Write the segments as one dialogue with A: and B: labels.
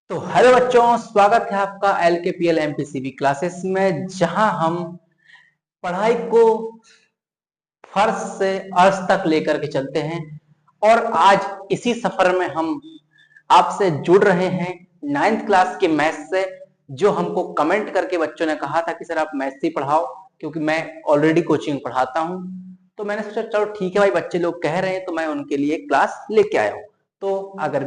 A: तो हेलो बच्चों, स्वागत है आपका LKPL MPCB क्लासेस में, जहां हम पढ़ाई को फर्श से अर्श तक लेकर के चलते हैं। और आज इसी सफर में हम आपसे जुड़ रहे हैं 9th क्लास के मैथ से, जो हमको कमेंट करके बच्चों ने कहा था कि सर आप मैथ ही पढ़ाओ, क्योंकि मैं ऑलरेडी कोचिंग पढ़ाता हूं। तो मैंने सोचा चलो ठीक है भाई, बच्चे लोग कह रहे हैं तो मैं उनके लिए क्लास लेके आया हूं। तो अगर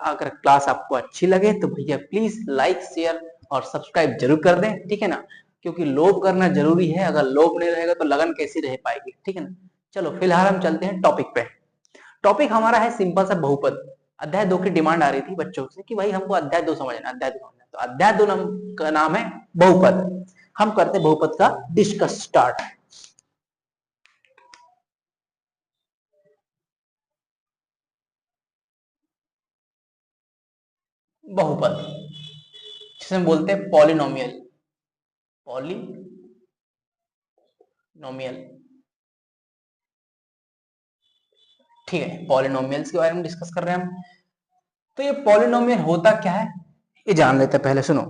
A: अगर क्लास आपको अच्छी लगे तो भैया प्लीज लाइक शेयर और सब्सक्राइब जरूर कर दें, ठीक है ना, क्योंकि लोभ करना जरूरी है। अगर लोभ नहीं रहेगा तो लगन कैसी रह पाएगी, ठीक है ना। चलो फिलहाल हम चलते हैं टॉपिक पे। टॉपिक हमारा है सिंपल सा बहुपद। अध्याय 2 की डिमांड आ रही थी बच्चों से कि भाई हमको अध्याय 2 समझना, अध्याय 2 समझना। तो अध्याय 2 का नाम है बहुपद। हम करते हैं बहुपद का डिस्कस स्टार्ट। बहुपद जिसे हम बोलते हैं पॉलिनोमियल। पॉलिनोमियल, ठीक है, पॉलिनोमियल्स के बारे में डिस्कस कर रहे हैं हम। तो ये पॉलिनोमियल होता क्या है ये जान लेते हैं। पहले सुनो,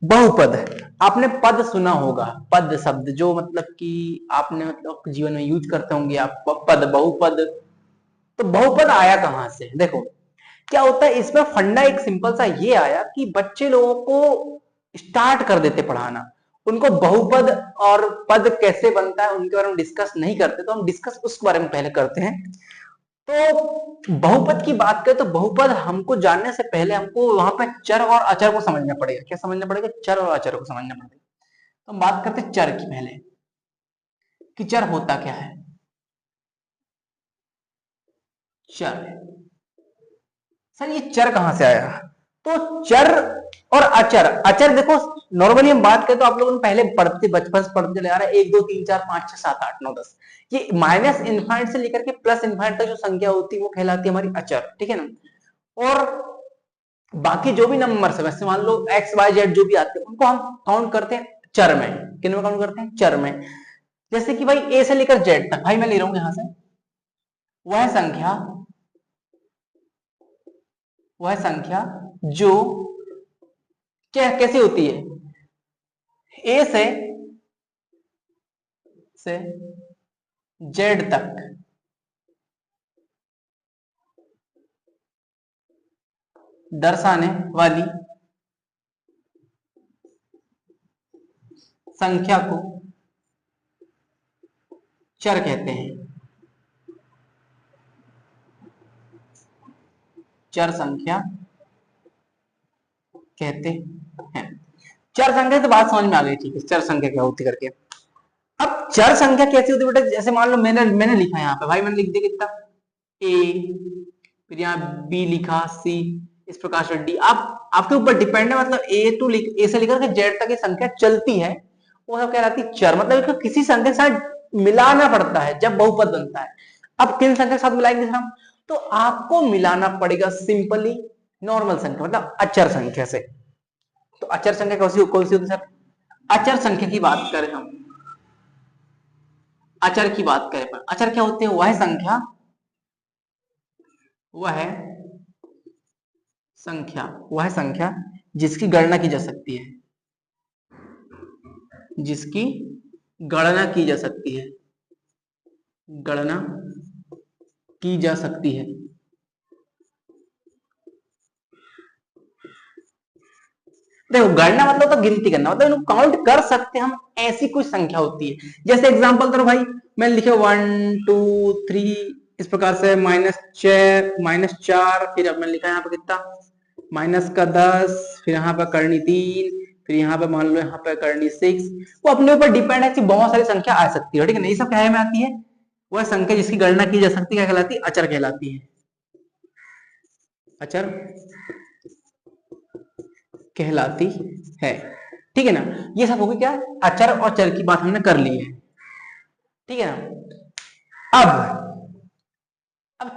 A: बहुपद है, आपने पद सुना होगा। पद शब्द जो मतलब कि आपने मतलब जीवन में यूज करते होंगे आप, पद, बहुपद। तो बहुपद आया कहां से? देखो क्या होता है इसमें फंडा एक सिंपल सा ये आया कि बच्चे लोगों को स्टार्ट कर देते पढ़ाना, उनको बहुपद और पद कैसे बनता है उनके बारे में डिस्कस नहीं करते। तो हम डिस्कस उस बारे में पहले करते हैं। तो बहुपद की बात करें तो बहुपद हमको जानने से पहले हमको वहां पे चर और अचर को समझना पड़ेगा। क्या समझना पड़ेगा? चर और अचर को समझना पड़ेगा। तो हम बात करते हैं चर की पहले, कि चर होता क्या है। चर, सर ये चर कहां से आया? तो चर और अचर, अचर देखो नॉर्मली हम बात करें तो आप लोगों ने पहले पढ़ते, बचपन से पढ़ते चले आ रहे हैं 1 2 3 4 5 6 7 8 9 10। ये माइनस इनफाइनाइट से लेकर के प्लस इनफाइनाइट तक जो संख्या होती है वो कहलाती है हमारी अचर, ठीक है ना। और बाकी जो भी नंबर है, वैसे मान लो एक्स वाई जेड जो भी आते हैं उनको हम काउंट करते हैं चर में। किन में काउंट करते हैं? चर में। जैसे कि भाई ए से लेकर जेड तक, भाई मैं ले रहा हूं यहां से वह संख्या, वह संख्या जो क्या कैसी होती है, ए से जेड तक दर्शाने वाली संख्या को चर कहते हैं। चर संख्या कहते हैं। चर संख्या तो बात समझ में आ गई, ठीक है, चर संख्या क्या होती करके। अब चर संख्या कैसी होती है बेटा? जैसे मान लो मैंने मैंने लिखा यहाँ पे, भाई मैंने लिख दिया कितना, ए, फिर यहाँ बी लिखा, सी, इस प्रकार से डी। आप आपके ऊपर डिपेंड है, मतलब ए से लेकर के जेड तक ये संख्या चलती है, वो सब कहलाती है चर। मतलब इसको किसी संख्या के साथ मिलाना पड़ता है जब बहुपद बनता है। अब किन संख्या के साथ मिलाएंगे सर हम? तो आपको मिलाना पड़ेगा सिंपली नॉर्मल संख्या, मतलब अचर संख्या से। तो अचर संख्या कौन सी होती है सर? अचर संख्या की बात करें हम, अचर की बात करें पर अचर क्या होते हैं? वह संख्या, वह संख्या जिसकी गणना की जा सकती है, जिसकी गणना की जा सकती है, गणना की जा सकती है। देखो गणना मतलब तो गिनती करना, मतलब इनको काउंट कर सकते हैं हम, ऐसी कोई संख्या होती है। जैसे एग्जांपल करो भाई, मैंने लिखे 1 2 3 इस प्रकार से, -4, फिर अब मैंने लिखा यहाँ पे कितना, माइनस का 10, फिर यहाँ पर करनी 3, फिर यहाँ पे मान लो यहाँ पे करनी 6। वो अपने ऊपर डिपेंड है कि बहुत सारी संख्या आ सकती है, ठीक है ना। ये सब क्या में आती है? वह संख्या जिसकी गणना की जा सकती है, क्या कहलाती है? अचर कहलाती है। अचर कहलाती है, ठीक है ना। ये सब होगी क्या, अचर और चर की बात हमने कर ली है, ठीक है ना। अब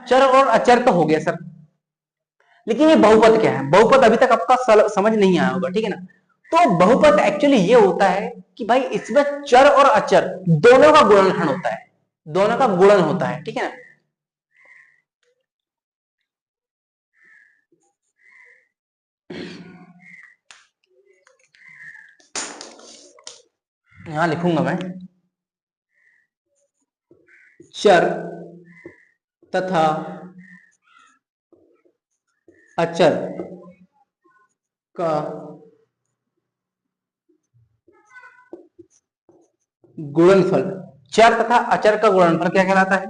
A: चर और अचर तो हो गया सर, लेकिन ये बहुपद क्या है? बहुपद अभी तक आपका समझ नहीं आया होगा, ठीक है ना। तो बहुपद एक्चुअली ये होता है कि भाई इसमें चर और अचर दोनों का गुणनखंड होता है, दोनों का गुणन होता है, ठीक है ना। यहां लिखूंगा मैं चर तथा अचर का गुणनफल। चर तथा अचर का गुणनफल क्या कहलाता है?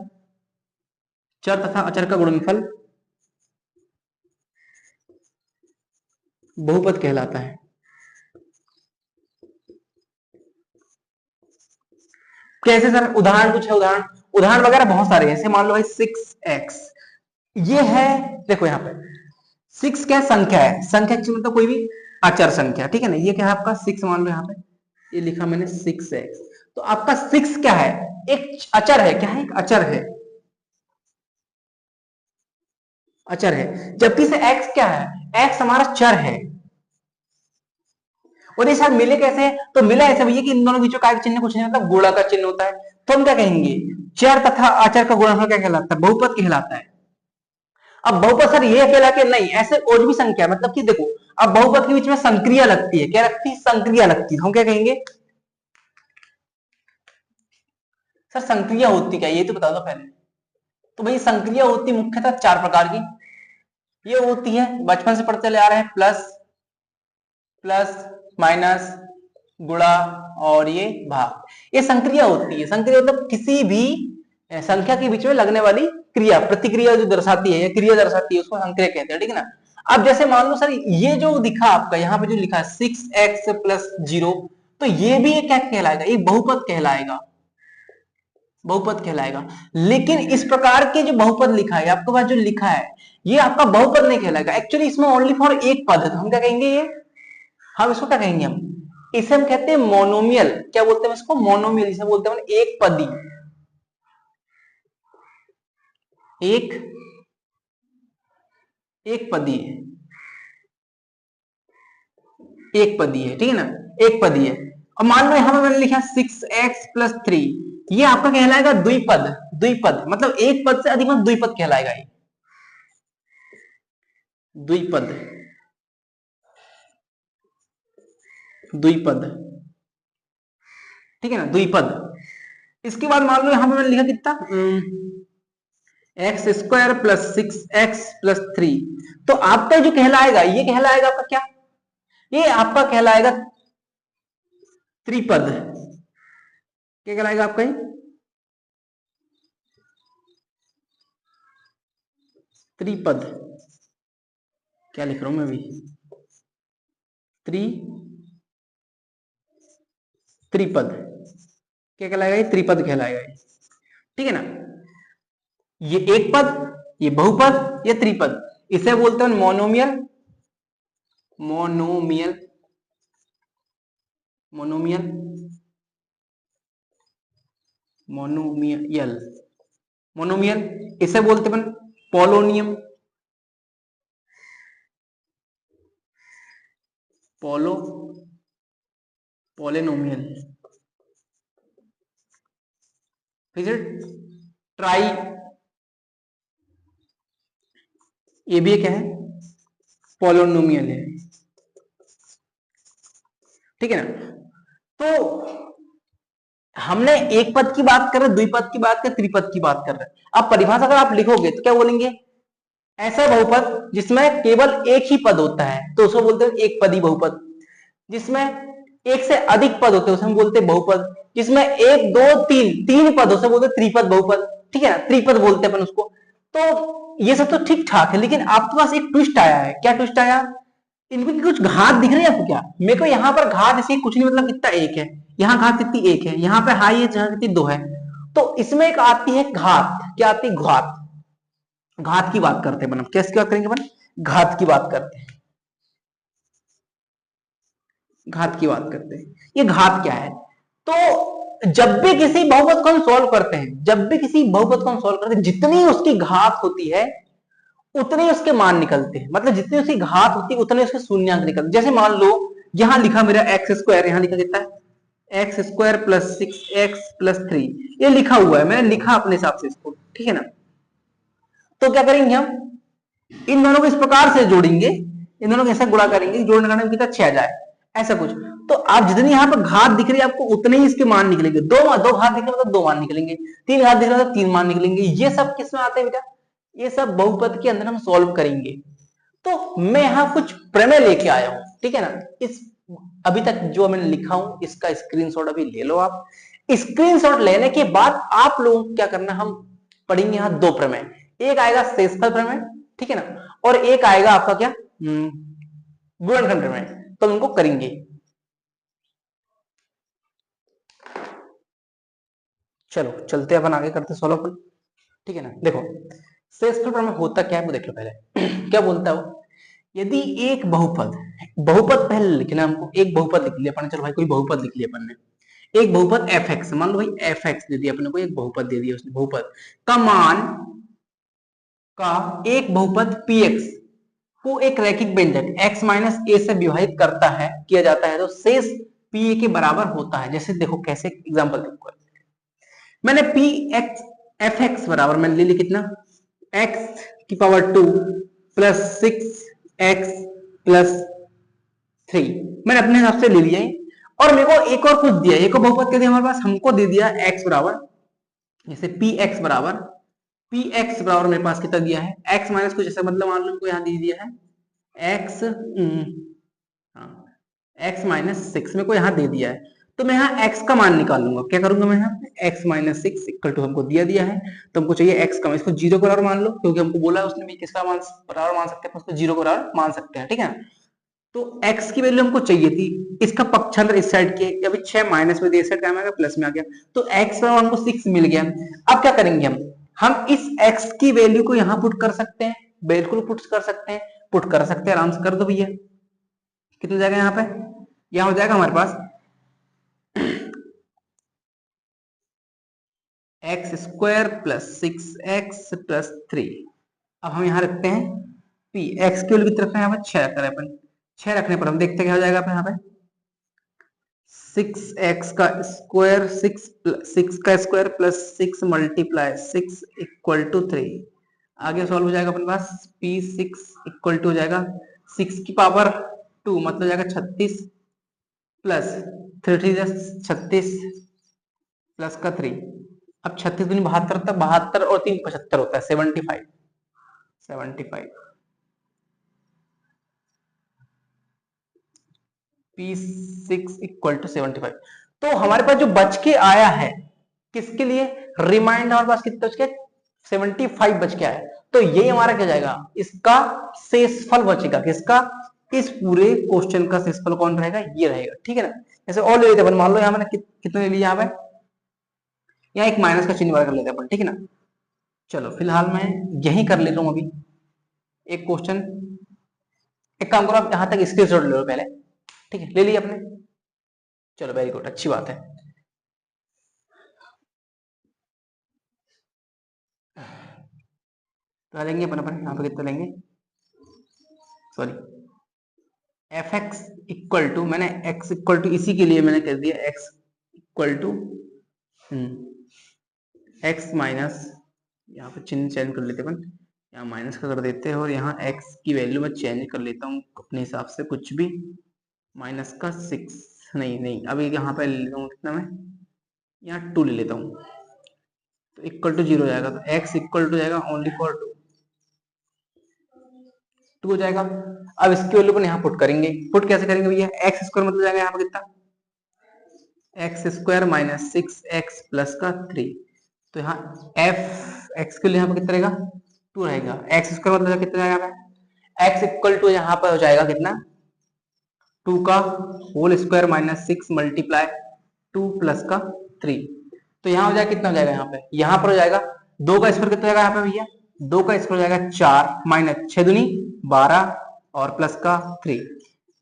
A: चर तथा अचर का गुणनफल बहुपद कहलाता है। कैसे सर? उदाहरण कुछ है? उदाहरण उदाहरण वगैरह बहुत सारे हैं। जैसे मान लो भाई 6x ये है, देखो यहाँ पे 6 क्या संख्या है, संख्या मतलब कोई भी अचर संख्या, ठीक है ना। ये क्या है आपका 6, मान लो यहाँ पे ये लिखा मैंने 6x, तो आपका 6 क्या है? एक अचर है। क्या है? एक अचर है, अचर है। जबकि से x क्या है? x हमारा चर है। और ये साथ मिले कैसे? तो मिला ऐसे भैया कि इन दोनों बीच का चिन्ह कुछ नहीं, मतलब गुणा का चिन्ह होता है। तो हम क्या कहेंगे? चर तथा अचर का गुणनफल क्या कहलाता है? बहुपद कहलाता है। अब बहुपद सर ये अकेला के नहीं, ऐसे और भी संख्या, मतलब कि देखो अब बहुपद के बीच में संक्रिया लगती है। क्या लगती है? संक्रिया लगती है। हम क्या कहेंगे? सर संक्रिया होती क्या, ये तो बता दो पहले। तो भाई संक्रिया होती मुख्यतः 4 प्रकार की। ये होती है, बचपन से पढ़ते चले आ रहे हैं, प्लस, प्लस, माइनस, गुणा और ये भाग। ये संक्रिया होती है। संक्रिया मतलब किसी भी संख्या के बीच में लगने वाली क्रिया, प्रतिक्रिया जो दर्शाती है या क्रिया दर्शाती है, उसको संक्रिया कहते हैं, ठीक है ना। अब जैसे मान लो सर ये जो दिखा आपका यहाँ पे जो लिखा है 6x प्लस 0, तो ये भी क्या कहलाएगा? ये बहुपद कहलाएगा, बहुपद कहलाएगा। लेकिन इस प्रकार के जो बहुपद लिखा है आपके पास, जो लिखा है ये आपका बहुपद नहीं कहलाएगा। एक्चुअली इसमें ओनली फॉर एक पद है, तो हम क्या कहेंगे? ये हम इसको क्या कहेंगे? हम इसे हम कहते हैं मोनोमियल। क्या बोलते हैं इसको? मोनोमियल। इसे बोलते हैं एक पदी, एक एक पदी है, एक पदी है, ठीक है ना, एक पदी है। अब मान लो यहां पर मैंने लिखा 6x प्लस 3, ये आपका कहलाएगा द्विपद। द्विपद मतलब एक पद से अधिक मतलब द्विपद कहलाएगा ये, द्विपद, द्विपद, ठीक है ना, द्विपद। इसके बाद मान लो यहां पर मैंने लिखा कितना, x square plus 6x plus 3, तो आपका जो कहलाएगा ये कहलाएगा आपका क्या? ये आपका कहलाएगा त्रिपद। क्या कहलाएगा आपका? ये त्रिपद। क्या लिख रहा हूं मैं अभी? त्रिपद। क्या कहलाएगा? ये त्रिपद कहलाएगा ये, ठीक है ना। ये एक पद, ये बहुपद, ये त्रिपद। इसे बोलते हैं monomial, monomial, monomial, monomial, monomial. इसे बोलते हैं पोलोनियम, पोलो, पोलिनोमियल, फिर ट्राई, ये भी क्या है? पोलिनोमियल है, ठीक है ना। तो हमने एक पद की बात कर रहे, द्विपद की बात कर, त्रिपद की बात कर रहे हैं। अब परिभाषा अगर आप लिखोगे तो क्या बोलेंगे? ऐसा बहुपद जिसमें केवल एक ही पद होता है तो उसको बोलते हैं एक पदी बहुपद। जिसमें एक से अधिक पद होते हैं उसे हम बोलते हैं बहुपद। जिसमें एक, दो, तीन, तीन पद उसे बोलते हैं त्रिपद बहुपद, ठीक है ना, त्रिपद बोलते हैं अपन उसको। तो ये सब तो ठीक ठाक है, लेकिन आपके पास एक ट्विस्ट आया है। क्या ट्विस्ट आया? इनकी कुछ घात दिख रही है आपको क्या? मेरे को यहाँ पर घात ऐसी कुछ नहीं, मतलब कितना एक है, यहाँ घात कितनी एक है, यहाँ पे हाई है, जहां कितनी दो है। तो इसमें एक आती है घात। क्या आती है? घात। घात की बात करते हैं अपन, कैसे बात करेंगे अपन? घात की बात करते हैं, घात की बात करते हैं। ये घात क्या है? तो जब भी किसी बहुपद को हम सॉल्व करते हैं, जब भी किसी बहुपद को हम सॉल्व करते हैं, जितनी उसकी घात होती है उतने उसके मान निकलते हैं। मतलब जितनी उसकी घात होती है उतने उसके शून्यांक निकलते हैं। जैसे मान लो यहां लिखा मेरा एक्स स्क्वायर, यहां लिखा कितना है? X square plus 6x plus 3, ये लिखा हुआ है, मैंने लिखा अपने हिसाब से इसको, ठीक है ना। तो क्या करेंगे हम? इन दोनों को इस प्रकार से जोड़ेंगे, इन दोनों को ऐसा गुणा करेंगे, जोड़ने का कितना 6 आ जाए। ऐसा कुछ। तो आप जितनी यहाँ पर घात दिख रही है आपको उतने ही इसके मान निकलेंगे। दो घात दिख रहे मतलब 2 मान निकलेंगे, 3 घात दिख रहे मतलब 3 मान निकलेंगे। ये सब किस में आते हैं बेटा? ये सब बहुपद के अंदर हम सॉल्व करेंगे। तो मैं यहाँ कुछ प्रमेय लेके आया हूं, ठीक है ना। इस अभी तक जो मैंने लिखा हूं इसका स्क्रीनशॉट अभी ले लो आप। स्क्रीनशॉट लेने के बाद आप लोगों को क्या करना, हम पढ़ेंगे यहाँ 2 प्रमेय। एक आएगा शेषफल प्रमेय, ठीक है ना, और एक आएगा आपका क्या, गुणनखंड प्रमेय। तो हम उनको करेंगे। चलो चलते अपन आगे करते सॉल्व अपन, ठीक है ना। देखो शेषफल प्रमेय होता क्या है वो देख लो पहले। क्या बोलता है वो, यदि एक बहुपद, बहुपद पहले लिखना हमको, एक बहुपद लिख लिया अपन, चलो भाई कोई बहुपद लिख लिया अपन ने, एक बहुपद एफ एक्स, मान लो भाई एफ एक्स दे दिया अपने को, एक बहुपद दे दिया उसने, बहुपद का मान का एक बहुपद पी एक्स को एक रैखिक व्यंजक x माइनस ए से विभाजित करता है, किया जाता है, तो शेष पी ए के बराबर होता है। जैसे देखो कैसे एग्जांपल देखो, मैंने पी एक्स एफ एक्स बराबर मैंने ले लिया कितना, x की पावर 2 प्लस 6x प्लस 3, मैंने अपने हिसाब से ले लिया है। और मेरे को एक और कुछ दिया, एक और बहुपद क्या दिया हमारे पास, हमको दे दिया x बराबर, जैसे पी एक्स बराबर, पी एक्स बराबर मेरे पास कितना दिया है, x माइनस कुछ ऐसा, मतलब मान लो हमको यहाँ दे दिया है x, हाँ x माइनस 6 मेरे को यहाँ दे दिया है। तो मैं यहाँ x का मान निकाल लूंगा। क्या करूंगा मैं यहाँ x माइनस 6 इक्वल टू, हमको दिया है तो हमको चाहिए x का, इसको 0 बराबर मान लो, क्योंकि हमको बोला है उसने भी किसका मान बराबर मान सकते हैं, उसको 0 बराबर मान सकते हैं, ठीक है। तो x की वैल्यू हमको चाहिए थी, इसका पक्षांतर इस साइड के, अभी 6 माइनस में दिया, इस साइड क्या आ गया, प्लस में आ गया, तो x बराबर हमको 6 मिल गया। अब क्या करेंगे हम इस x की वैल्यू को यहाँ पुट कर सकते हैं, बिल्कुल पुट कर सकते हैं, पुट कर सकते हैं, आराम से कर दो भैया। कितना जाएगा यहाँ पे, यहाँ हो जाएगा हमारे पास x square plus 6x plus 3। अब हम यहाँ रखते हैं p, x की वैल्यू कितना रखना है यहाँ पे, 6 रख रहे हैं अपन, 6 रखने पर हम देखते हैं क्या हो जाएगा यहाँ पे, 6x का स्क्वायर, 6 का square plus 6 multiply 6 equal to 3। आगे सॉल्व हो जाएगा अपने पास, p6 इक्वल टू हो जाएगा 6 की पावर 2 मतलब जाएगा 36 प्लस 36 प्लस का 3। अब 36 दूनी 72 तक, 72 और 3 75 होता है, 75 p6 इक्वल टू 75। तो हमारे पास जो बच के आया है किसके लिए, रिमाइंडर हमारे पास कितना बच गया, 75 बच के आया। तो ये हमारा क्या जाएगा, इसका शेषफल बचेगा, किसका, इस पूरे क्वेश्चन का शेषफल कौन रहेगा, ये रहेगा, ठीक है ना। जैसे और ले लेते अपन, मान लो यहाँ मैंने कितने ले लिया, यहाँ पे यहाँ एक माइनस का चिन्ह कर लेते हैं अपन, ठीक है ना। चलो फिलहाल मैं यही कर लेता हूँ अभी एक क्वेश्चन। एक काम करो आप यहाँ तक स्क्रीनशॉट ले लो पहले, ठीक है, ले लिया आपने, चलो वेरी गुड, अच्छी बात है। तो लेंगे अपन यहाँ पे कितना लेंगे, sorry F X equal to, मैंने एक्स इक्वल टू इसी के लिए मैंने कर दिया, X equal to X minus, यहाँ पे चिन्ह चेंज कर लेते अपन, यहाँ माइनस का कर देते हैं, और यहाँ x की वैल्यू मैं चेंज कर लेता हूँ अपने हिसाब से, कुछ भी माइनस का 6, नहीं अभी यहाँ पे ले लेता हूँ कितना, मैं यहाँ 2 ले लेता हूँ, तो इक्वल टू 0 जाएगा, तो x इक्वल टू जाएगा ओनली फॉर 2 हो जाएगा। अब इसकी वैल्यू अपन यहाँ पुट करेंगे, पुट कैसे करेंगे भैया, एक्स स्क्वायर मतलब जाएगा यहाँ पे कितना, x square minus 6x plus का 3, तो यहाँ एफ एक्स के लिए यहाँ पे कितना रहेगा, 2 रहेगा, एक्स स्क्वायर मतलब कितना रहेगा, एक्स इक्वल टू यहाँ पर हो जाएगा कितना, 2 का whole square minus 6 multiply 2 plus का 3। तो यहाँ हो जाएगा कितना हो जाएगा, यहाँ पर हो जाएगा 2 का स्क्वायर कितना जाएगा यहाँ पे भैया, 2 का स्क्वायर हो जाएगा 4 माइनस 6 दूनी 12 और प्लस का 3।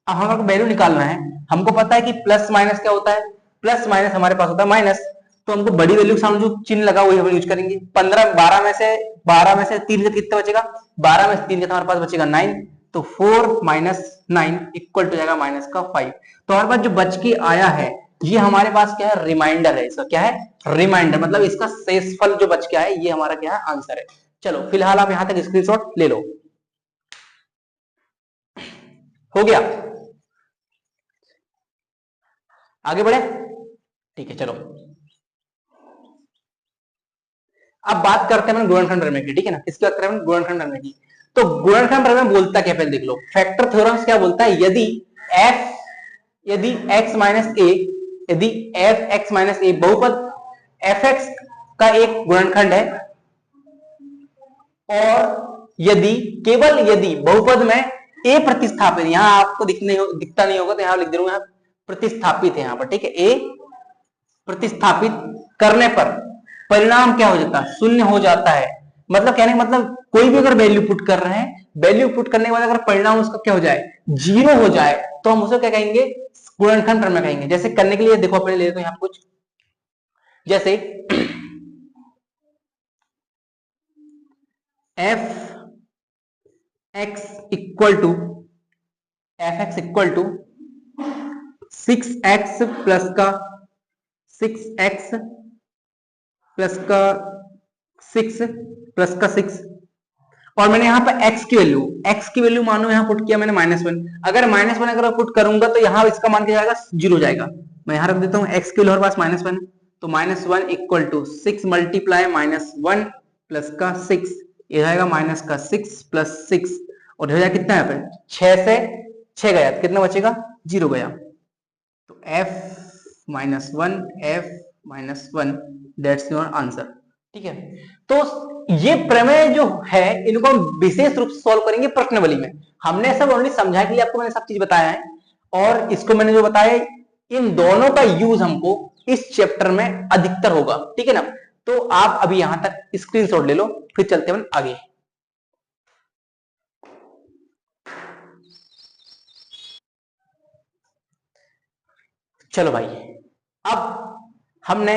A: अब हमारे वैल्यू निकालना है, हमको पता है कि प्लस माइनस क्या होता है, प्लस माइनस हमारे पास होता है माइनस, तो हमको बड़ी वैल्यू के सामने जो चिन्ह लगा वही हम यूज करेंगे। 12 में से 3 से कितना बचेगा, 12 में से 3 का हमारे पास बचेगा 9, तो 4 माइनस 9 इक्वल टू जाएगा माइनस का 5। तो हमारे पास जो बच के आया है ये हमारे पास क्या है, रिमाइंडर है, इसका क्या है, रिमाइंडर, मतलब इसका शेषफल जो बच के आया ये हमारा क्या है, आंसर है। चलो फिलहाल आप यहां तक स्क्रीनशॉट ले लो, हो गया। आगे बढ़े, ठीक है चलो। अब बात करते हैं गुणनखंड प्रमेय की, ठीक है ना। किसकी बात करें, गुणनखंड प्रमेय की। तो गुणनखंड प्रमेय बोलता क्या, पहले देख लो। फैक्टर थ्योरम क्या बोलता है, यदि x माइनस ए, यदि एफ एक्स माइनस ए बहुपद एफ एक्स का एक गुणनखंड है, और यदि, केवल यदि बहुपद में ए प्रतिस्थापित, यहां आपको दिखता नहीं होगा तो यहां लिख दे रहा हूं, यहां प्रतिस्थापित है यहां पर, ठीक है। ए प्रतिस्थापित करने पर परिणाम क्या हो जाता है, शून्य हो जाता है। मतलब कहने का मतलब कोई भी अगर वैल्यू पुट कर रहे हैं, वैल्यू पुट करने के बाद अगर परिणाम उसका क्या हो जाए, 0 हो जाए, तो हम उसे क्या कहेंगे, गुणनखंड प्रमेय कहेंगे। जैसे करने के लिए देखो अपने ले लेते हैं यहां कुछ, जैसे F X equal to 6x plus का 6x प्लस का 6 और मैंने यहाँ पर x की वैल्यू मानो यहाँ पुट किया मैंने -1। अगर -1 अगर पुट करूंगा तो यहाँ इसका मान क्या जाएगा, 0 हो जाएगा। मैं यहाँ रख देता हूँ x की वैल्यू हमारे पास -1, तो -1 इक्वल टू 6 मल्टीप्लाई -1 प्लस का 6, ये आएगा माइनस का 6 प्लस 6, और हो जाएगा कितना यहाँ पे, 6 से 6 गया तो कितना बचेगा, 0 गया। तो f-1 दैट्स योर आंसर, ठीक है। तो ये प्रमेय जो है इनको हम विशेष रूप से सॉल्व करेंगे प्रश्नावली में। हमने सब ऑलरेडी समझाने के लिए आपको मैंने सब चीज बताया है, और इसको मैंने जो बताया इन दोनों का यूज हमको इस चैप्टर में अधिकतर होगा, ठीक है ना। तो आप अभी यहां तक स्क्रीनशॉट ले लो, फिर चलते हैं आगे। चलो भाई, अब हमने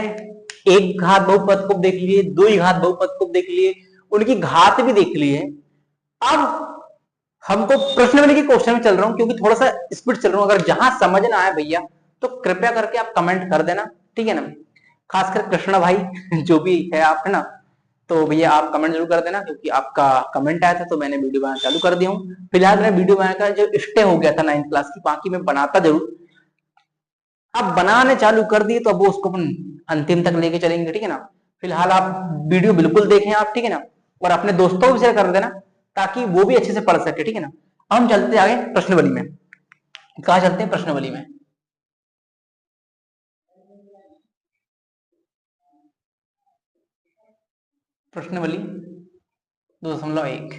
A: एक घात बहुपद को देख लिए, दो ही घात बहुपद को देख लिए, उनकी घात भी देख ली है। अब हमको प्रश्नावली के क्वेश्चन में चल रहा हूं, क्योंकि थोड़ा सा स्पीड चल रहा हूं। अगर जहां समझ ना आए भैया तो कृपया करके आप कमेंट कर देना, ठीक है ना। खासकर कृष्णा भाई जो भी है आप, है ना, तो भैया आप कमेंट जरूर कर देना, क्योंकि आपका कमेंट आया था तो मैंने वीडियो बनाना चालू कर दिया हूँ। फिलहाल मैं वीडियो बनाकर जो स्टे हो गया था 9th क्लास की, बाकी मैं बनाता जरूर, अब बनाने चालू कर दिए तो अब वो उसको अपन अंतिम तक लेके चलेंगे, ठीक है ना। फिलहाल आप वीडियो बिल्कुल देखें आप, ठीक है ना, और अपने दोस्तों को शेयर कर देना ताकि वो भी अच्छे से पढ़ सके, ठीक है ना। हम चलते आगे प्रश्नावली में। कहा चलते हैं प्रश्नावली में, प्रश्नावली 2.1।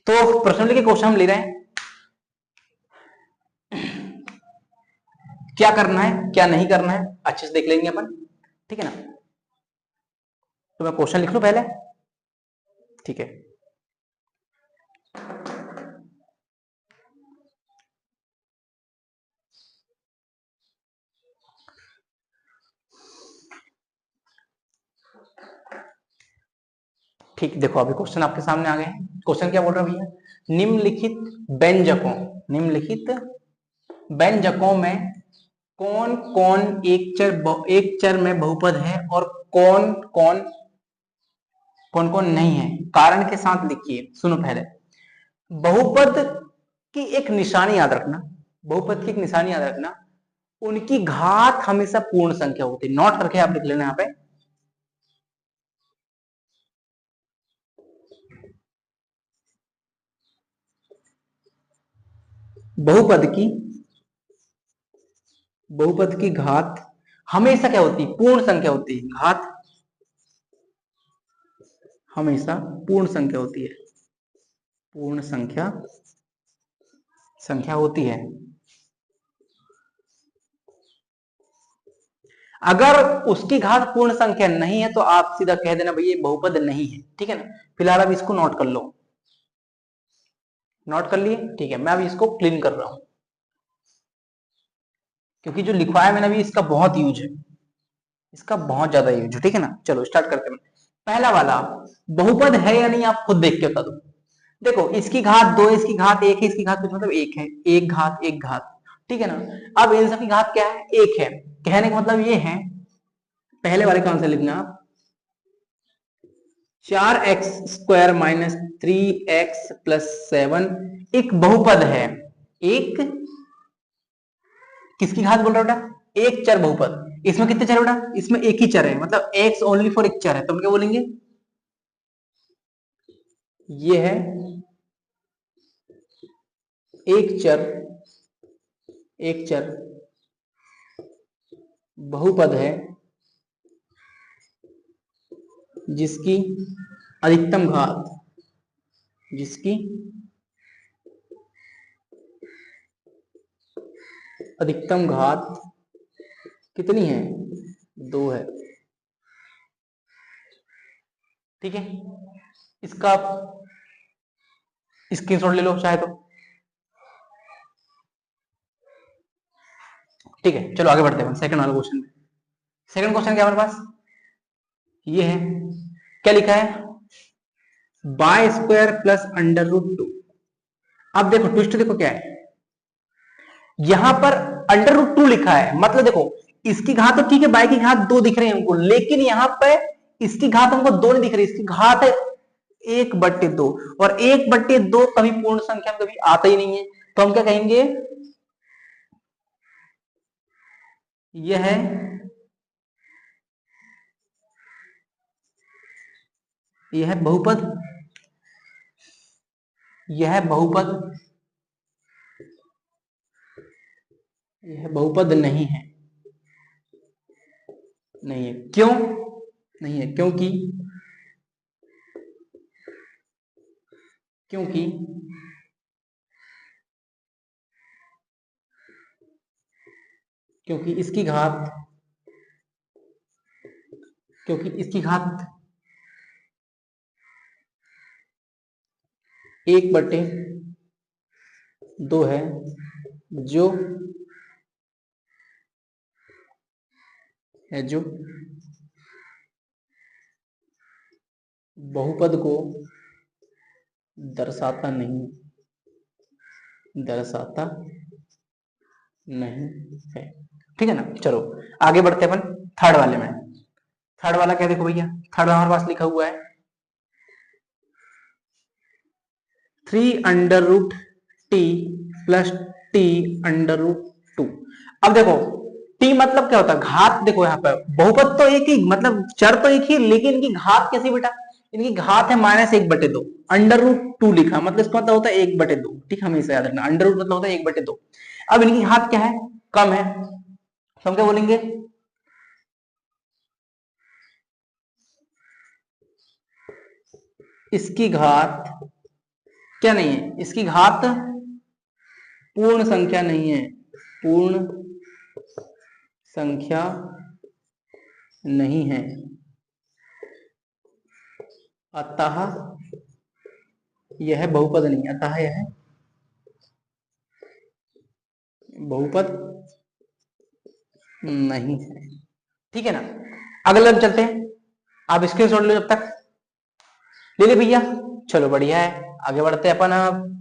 A: तो प्रश्नावली के क्वेश्चन हम ले रहे हैं, क्या करना है क्या नहीं करना है अच्छे से देख लेंगे अपन, ठीक है ना। तो मैं क्वेश्चन लिख लूं पहले, ठीक है। ठीक, देखो अभी क्वेश्चन आपके सामने आ गए हैं। क्वेश्चन क्या बोल रहा है भैया, निम्नलिखित व्यंजकों में कौन कौन एक चर में बहुपद है और कौन कौन नहीं है, कारण के साथ लिखिए। सुनो पहले, बहुपद की एक निशानी याद रखना, बहुपद की एक निशानी याद रखना, उनकी घात हमेशा पूर्ण संख्या होती है। नोट करके आप लिख लेना यहाँ पे, बहुपद की घात हमेशा क्या होती है, पूर्ण संख्या होती है। घात हमेशा पूर्ण संख्या होती है, पूर्ण संख्या होती है। अगर उसकी घात पूर्ण संख्या नहीं है तो आप सीधा कह देना भैया बहुपद नहीं है, ठीक है ना। फिलहाल अब इसको नोट कर लो, नोट कर लिए, ठीक है। मैं अभी इसको क्लीन कर रहा हूं, क्योंकि जो लिखवाया मैंने अभी इसका बहुत यूज है, इसका बहुत ज्यादा यूज है, ठीक है ना। चलो स्टार्ट करते हैं। पहला वाला, बहुपद है या नहीं आप खुद देख के बता दो। देखो इसकी घात 2, इसकी घात 1 है, इसकी घात कुछ मतलब 1 है, एक घात, ठीक है ना। अब इन सब की घात क्या है, 1 है। कहने का मतलब ये है, पहले वाले का आंसर लिखना आप, 4x² माइनस 3x प्लस 7 एक बहुपद है। एक किसकी घात बोल रहा बेटा, एक चर बहुपद। इसमें कितने चर बेटा? इसमें एक ही चर है, मतलब एक्स ओनली फॉर एक चर है, तो हम क्या बोलेंगे? ये है एक चर, एक चर बहुपद है जिसकी अधिकतम घात, जिसकी अधिकतम घात कितनी है? 2 है। ठीक है, इसका स्क्रीनशॉट ले लो चाहे तो। ठीक है, चलो आगे बढ़ते हैं सेकंड वाले क्वेश्चन में। सेकंड क्वेश्चन क्या हमारे पास ये है, क्या लिखा है? By square plus under root 2। अब देखो ट्विस्ट, देखो क्या है यहां पर, अंडर रूट 2 लिखा है, मतलब देखो इसकी घात तो ठीक है, बाय की घात 2 दिख रहे हैं हमको, लेकिन यहां पे इसकी घात हमको 2 नहीं दिख रही, इसकी घात है 1/2, और 1/2 कभी पूर्ण संख्या में कभी आता ही नहीं है, तो हम क्या कहेंगे? यह है यह बहुपद, यह बहुपद, यह बहुपद नहीं है। नहीं है, क्यों नहीं है? क्योंकि क्योंकि क्योंकि इसकी घात, क्योंकि इसकी घात 1/2 है, जो बहुपद को दर्शाता नहीं, दर्शाता नहीं है। ठीक है ना, चलो आगे बढ़ते हैं अपन थर्ड वाले में। थर्ड वाला क्या देखो भैया, थर्ड हमारे पास लिखा हुआ है 3√t प्लस t √2। अब देखो t मतलब क्या होता है? घात। देखो यहाँ पर बहुपद तो एक ही, मतलब चर तो एक ही, लेकिन इनकी घात कैसी बेटा? इनकी घात है -1/2। √2 लिखा, मतलब इसका मतलब होता है 1/2। ठीक, हमेशा याद रखना, अंडर रूट मतलब होता है 1/2। अब इनकी घात क्या है? कम है, तो हम क्या बोलेंगे? इसकी घात क्या नहीं है? इसकी घात पूर्ण संख्या नहीं है, पूर्ण संख्या नहीं है, अतः यह बहुपद नहीं, अतः यह बहुपद नहीं है। ठीक है ना, अगले में चलते हैं। आप स्क्रीनशॉट लो जब तक, ले ले भैया। चलो बढ़िया है, आगे बढ़ते हैं अपन। अब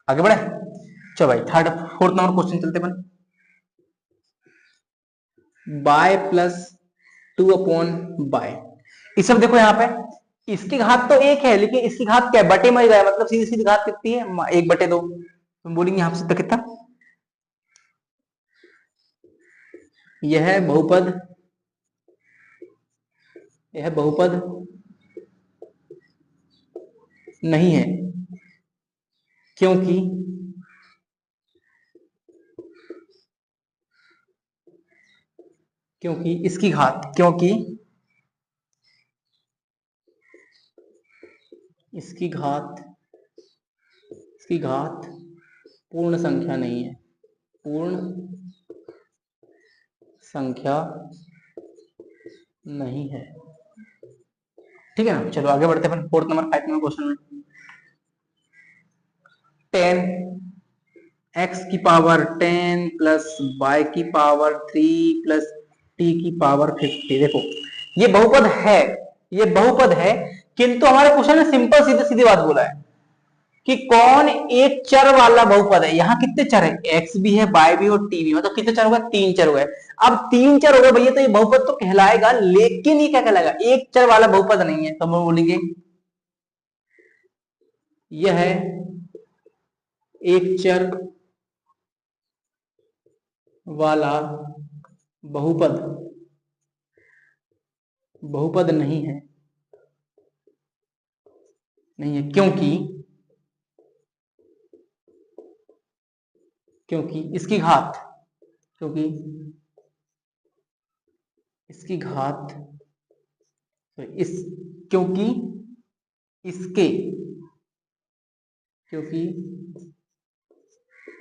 A: आगे बढ़े, चलो भाई थर्ड फोर्थ नंबर क्वेश्चन चलते अपन। बाय प्लस 2/बाय, इस सब देखो यहाँ पे इसकी घात तो एक है, लेकिन इसकी घात क्या है? बटे में गया, मतलब सीधी सीधी घात कितनी है? 1/2। तुम बोलेंगे यहाँ से तो कितना? यह बहुपद, यह बहुपद नहीं है, क्योंकि क्योंकि इसकी घात, क्योंकि इसकी घात, इसकी घात पूर्ण संख्या नहीं है, पूर्ण संख्या नहीं है। ठीक है ना, चलो आगे बढ़ते हैं अपन फोर्थ नंबर 5 नंबर क्वेश्चन में। 10x⁻10 plus y⁻3 plus t⁻50। देखो ये बहुपद है, ये बहुपद है, किंतु हमारे क्वेश्चन में सिंपल सीधे सीधी बात बोला है, कि कौन एक चर वाला बहुपद है। यहाँ कितने चर है, एक्स भी है, वाई भी और टी भी, मतलब कितने चर हो गए, 3 चर हो गए। अब 3 चर हो गए भैया, तो ये बहुपद तो कहलाएगा, लेकिन ये क्या कहलाएगा, एक चर वाला बहुपद नहीं है। तो हम बोलेंगे यह है एक चर वाला बहुपद, बहुपद नहीं है, नहीं है, क्योंकि इसकी घात, क्योंकि इसकी घात, तो इस, क्योंकि इसके, क्योंकि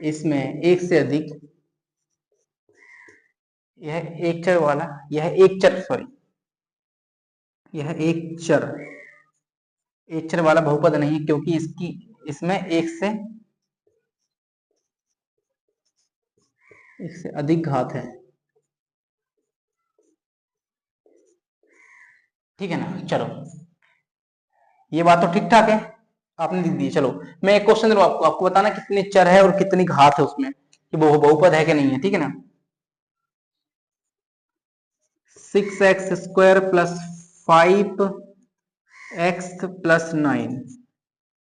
A: इसमें एक से अधिक, यह एक चर वाला, यह एक चर, सॉरी, यह एक चर वाला बहुपद नहीं है, क्योंकि इसमें एक से अधिक घात है। ठीक है ना, चलो ये बात तो ठीक ठाक है, आपने लिख दी। चलो मैं एक क्वेश्चन दे रहा हूं आपको, आपको बताना कितने चर है और कितनी घात है उसमें, कि वो बहुपद है कि नहीं है। ठीक है ना, 6x² प्लस 5x प्लस 9,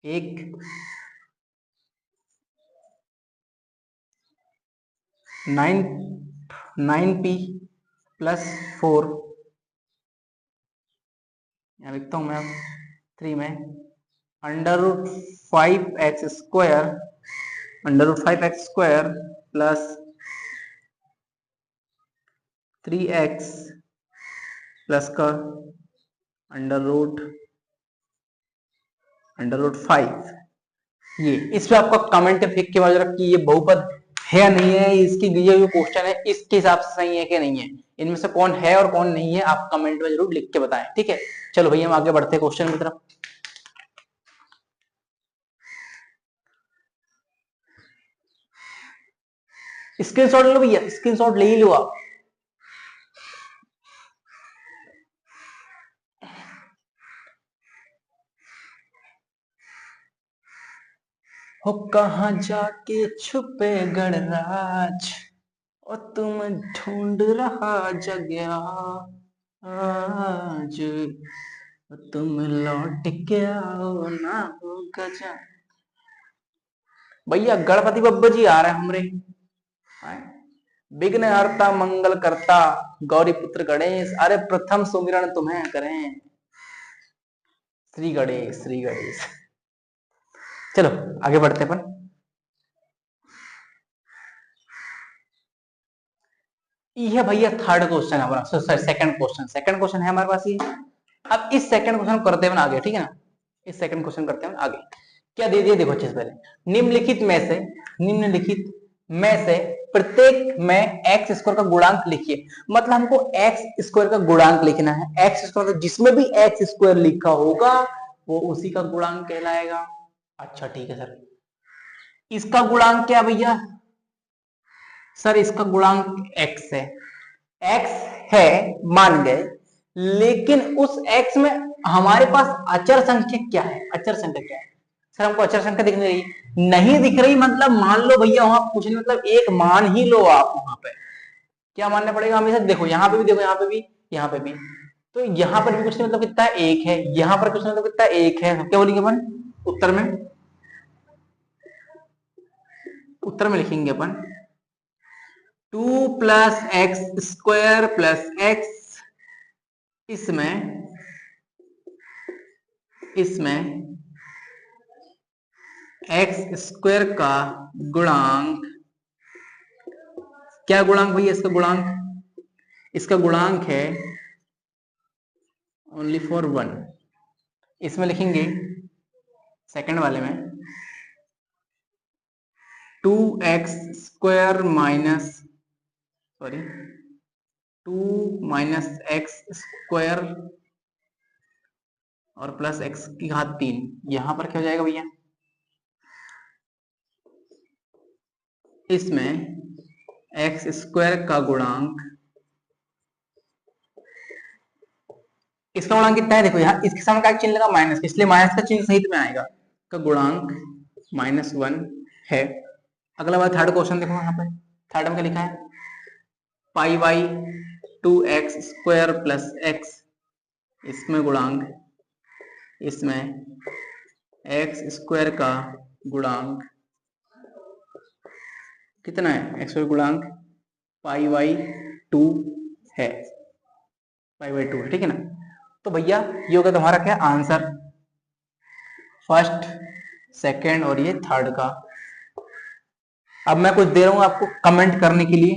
A: एक 9p प्लस 4, यहाँ लिखता हूं मैं 3 में, √5x² प्लस 3x प्लस का √5। ये इस पे आपका कमेंट फेंक के बाद कि ये बहुपद है या नहीं है, इसकी दिए हुए क्वेश्चन है इसके हिसाब से सही है कि नहीं है, इनमें से कौन है और कौन नहीं है, आप कमेंट में जरूर लिख के बताएं। ठीक है, चलो भैया हम आगे बढ़ते हैं क्वेश्चन की तरफ। स्क्रीनशॉट लो भैया, स्क्रीनशॉट ले ही लो आप। हो कहाँ जाके छुपे गणराज, और तुम ढूंढ रहा जगह आज, तुम लौट के आओ ना हो गजा। भैया गणपति बब्बा जी आ रहे हैं हमरे, विघ्न हरता मंगल करता गौरी पुत्र गणेश, अरे प्रथम सुमिरन तुम्हें करें, श्री गणेश श्री गणेश। चलो आगे बढ़ते अपन। ये भैया थर्ड क्वेश्चन है हमारा, सेकंड क्वेश्चन है हमारे पास ये। अब इस सेकंड क्वेश्चन करते हैं आगे, ठीक है ना, इस सेकंड क्वेश्चन करते हैं आगे। क्या दे दिया देखो अच्छे से, पहले निम्नलिखित में से प्रत्येक में x² का गुणांक लिखिए। मतलब हमको x² का गुणांक लिखना है, x², जिसमें भी x² लिखा होगा वो उसी का गुणांक कहलाएगा। अच्छा ठीक है सर, इसका गुणांक क्या भैया, सर इसका गुणांक x है, x है मान गए, लेकिन उस x में हमारे पास अचर संख्या क्या है, अचर संख्या क्या है, सर हमको अचर संख्या दिख नहीं रही, नहीं दिख रही, मतलब मान लो भैया वहां कुछ नहीं, मतलब एक मान ही लो आप, वहां पे क्या मानना पड़ेगा हमेशा, देखो यहाँ पे भी, देखो यहाँ पे भी, यहाँ पे भी, तो यहाँ पर भी कुछ नहीं, मतलब कितना एक है, यहाँ पर कुछ नहीं, मतलब कितना एक है, क्या बोलेंगे अपन उत्तर में लिखेंगे अपन 2 + x² + x, इसमें x² का गुणांक, क्या गुणांक भैया, इसका गुणांक है ओनली फॉर 1। इसमें लिखेंगे सेकंड वाले में 2x² माइनस, सॉरी 2 - x² और प्लस x⁻3, यहां पर क्या हो जाएगा भैया, इसमें x² का गुणांक, इसका गुणांक कितना है, देखो यहाँ इसके सामने का चिन्ह लगा माइनस, इसलिए माइनस का चिन्ह सहित में आएगा, का गुणांक -1 है। अगला बार थर्ड क्वेश्चन देखो, यहाँ पे थर्ड में क्या लिखा है, pi by 2x square plus x, इसमें गुणांक, इसमें x स्क्वायर का गुणांक कितना है, x स्क्वायर गुणांक पाई बाई 2 है, पाई बाई 2 है, ठीक है ना। तो भैया ये होगा तुम्हारा क्या आंसर, फर्स्ट, सेकंड और ये थर्ड का। अब मैं कुछ दे रहा हूं आपको कमेंट करने के लिए,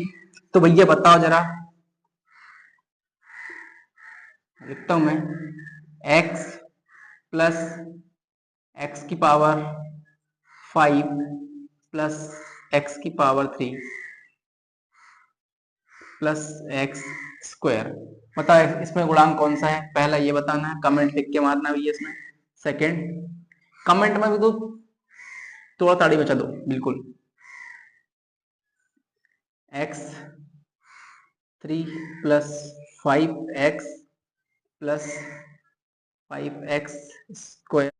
A: तो भैया बताओ जरा, लिखता हूं मैं, x प्लस एक्स की पावर 5 प्लस एक्स की पावर 3 प्लस एक्स स्क्वायर। बताओ इसमें गुणांक कौन सा है, पहला ये बताना है, कमेंट लिख के मारना भी है इसमें। सेकंड, कमेंट में भी तो थोड़ा ताड़ी बचा दो बिल्कुल। X 3 plus 5x plus 5x square